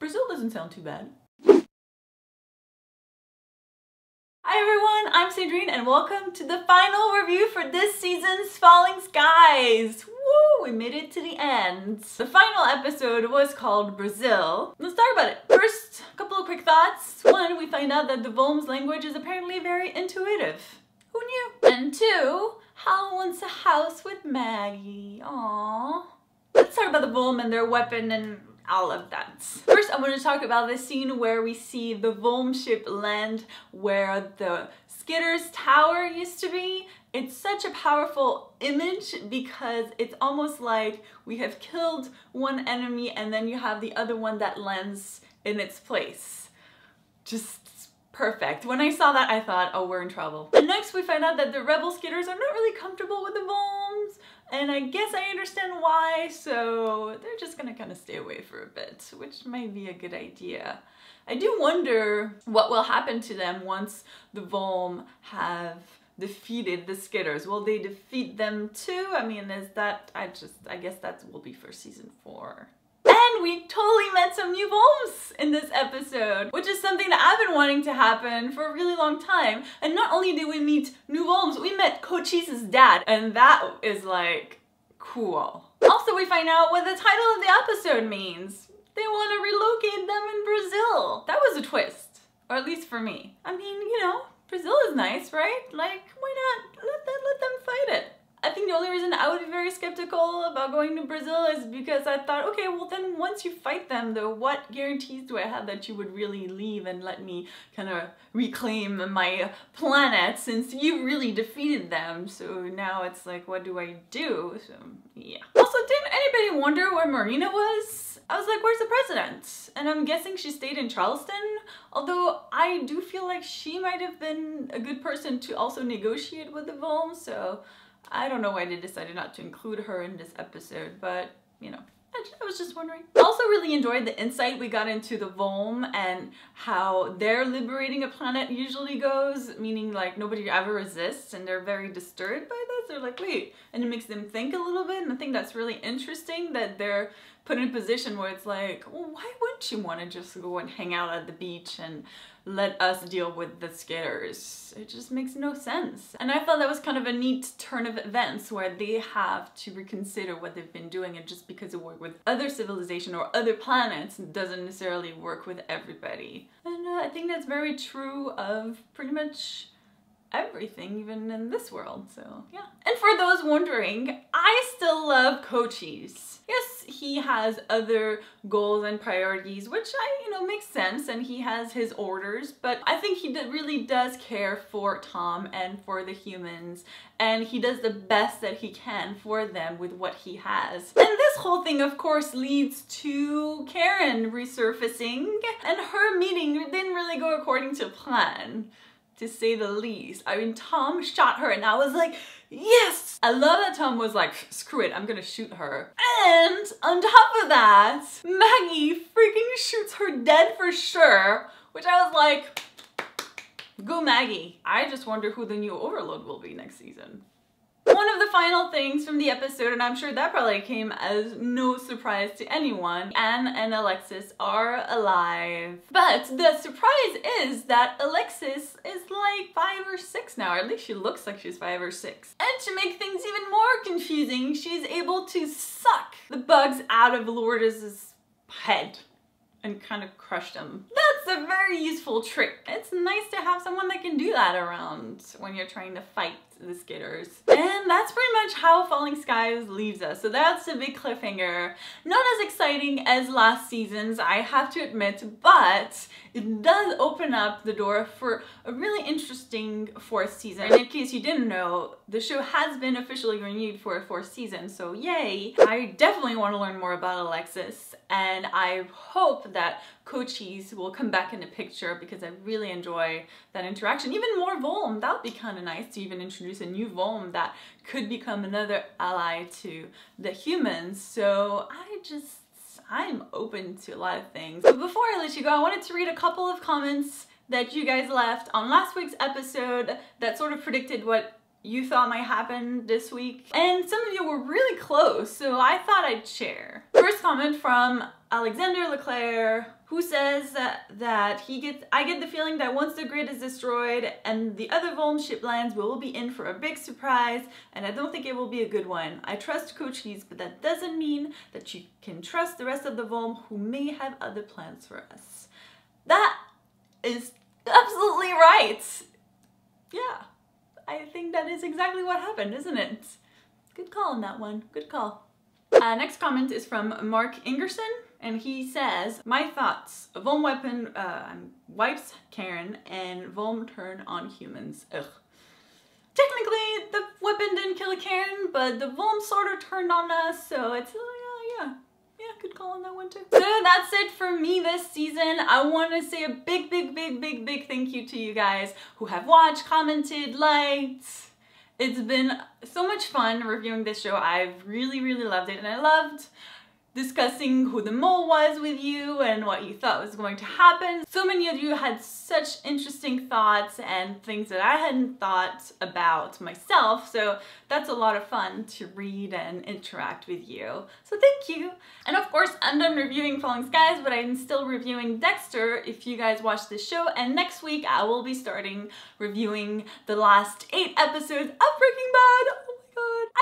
Brazil doesn't sound too bad. Hi everyone, I'm Sandrine and welcome to the final review for this season's Falling Skies. Woo! We made it to the end. The final episode was called Brazil. Let's talk about it. First, a couple of quick thoughts. One, we find out that the Volm's language is apparently very intuitive. Who knew? And two, Hal wants a house with Maggie. Aww. Let's talk about the Volm and their weapon and all of that. First, I want to talk about the scene where we see the Volm ship land where the Skitter's tower used to be. It's such a powerful image because it's almost like we have killed one enemy and then you have the other one that lands in its place. Just perfect. When I saw that, I thought, oh, we're in trouble. And next we find out that the rebel Skitters are not really comfortable with the Volms. And I guess I understand why, so they're just gonna kind of stay away for a bit, which might be a good idea. I do wonder what will happen to them once the Volm have defeated the Skitters. Will they defeat them too? I mean, is that, I guess that will be for season 4. And we totally met some new Volms in this episode, which is something that I've been wanting to happen for a really long time. And not only did we meet new Volms, we met Cochise' dad, and that is like cool. Also, we find out what the title of the episode means. They want to relocate them in Brazil. That was a twist, or at least for me. I mean, you know, Brazil is nice, right? Like, why not let them fight it? I think the only reason I would be very skeptical about going to Brazil is because I thought, okay, well then once you fight them though, what guarantees do I have that you would really leave and let me kind of reclaim my planet since you really defeated them? So now it's like, what do I do? So yeah. Also, didn't anybody wonder where Marina was? I was like, where's the president? And I'm guessing she stayed in Charleston, although I do feel like she might have been a good person to also negotiate with the Volm, so I don't know why they decided not to include her in this episode, but you know, I was just wondering. I also really enjoyed the insight we got into the Volm and how their liberating a planet usually goes, meaning like nobody ever resists and they're very disturbed by this. They're like, wait, and it makes them think a little bit, and I think that's really interesting that they're put in a position where it's like, well, why wouldn't you want to just go and hang out at the beach and let us deal with the Skitters? It just makes no sense. And I thought that was kind of a neat turn of events where they have to reconsider what they've been doing, and just because it worked with other civilization or other planets doesn't necessarily work with everybody. And I think that's very true of pretty much everything, even in this world, so yeah. And for those wondering, I still love Cochise. Yes, he has other goals and priorities, which makes sense, and he has his orders, but I think he really does care for Tom and for the humans, and he does the best that he can for them with what he has. And this whole thing, of course, leads to Karen resurfacing, and her meeting didn't really go according to plan, to say the least. I mean, Tom shot her and I was like, yes! I love that Tom was like, screw it, I'm gonna shoot her. And on top of that, Maggie freaking shoots her dead for sure, which I was like, go Maggie. I just wonder who the new Overlord will be next season. One of the final things from the episode, and I'm sure that probably came as no surprise to anyone, Anne and Alexis are alive. But the surprise is that Alexis is like 5 or 6 now, or at least she looks like she's 5 or 6. And to make things even more confusing, she's able to suck the bugs out of Lourdes's head and kind of crush them. That's a very useful trick. It's nice to have someone that can do that around when you're trying to fight the Skitters. And that's pretty much how Falling Skies leaves us. So that's a big cliffhanger. Not as exciting as last season's, I have to admit, but it does open up the door for a really interesting 4th season. And in case you didn't know, the show has been officially renewed for a 4th season, so yay! I definitely want to learn more about Alexis, and I hope that Cochise will come back in the picture because I really enjoy that interaction. Even more Volm, that would be kind of nice to even introduce a new Volm that could become another ally to the humans. So I'm open to a lot of things. But before I let you go, I wanted to read a couple of comments that you guys left on last week's episode that sort of predicted what you thought might happen this week. And some of you were really close, so I thought I'd share. First comment from Alexander Leclerc, who says that I get the feeling that once the grid is destroyed and the other Volm ship lands, we will be in for a big surprise, and I don't think it will be a good one. I trust Coach Hees, but that doesn't mean that you can trust the rest of the Volm who may have other plans for us. That is absolutely right. Yeah, I think that is exactly what happened, isn't it? Good call on that one, good call. Next comment is from Mark Ingerson, and he says, my thoughts, a Volm weapon wipes Karen and Volm turn on humans. Ugh. Technically, the weapon didn't kill a Karen, but the Volm sort of turned on us, so it's, yeah, good call on that one too. So that's it for me this season. I want to say a big thank you to you guys who have watched, commented, liked. It's been so much fun reviewing this show. I've really loved it, and I loved discussing who the mole was with you and what you thought was going to happen. So many of you had such interesting thoughts and things that I hadn't thought about myself, so that's a lot of fun to read and interact with you. So thank you! And of course, I'm done reviewing Falling Skies, but I'm still reviewing Dexter if you guys watch this show, and next week I will be starting reviewing the last 8 episodes of Breaking Bad.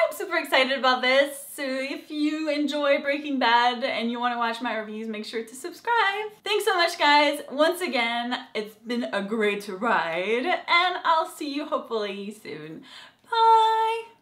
I'm super excited about this, so if you enjoy Breaking Bad and you want to watch my reviews, make sure to subscribe. Thanks so much, guys. Once again, it's been a great ride, and I'll see you hopefully soon. Bye!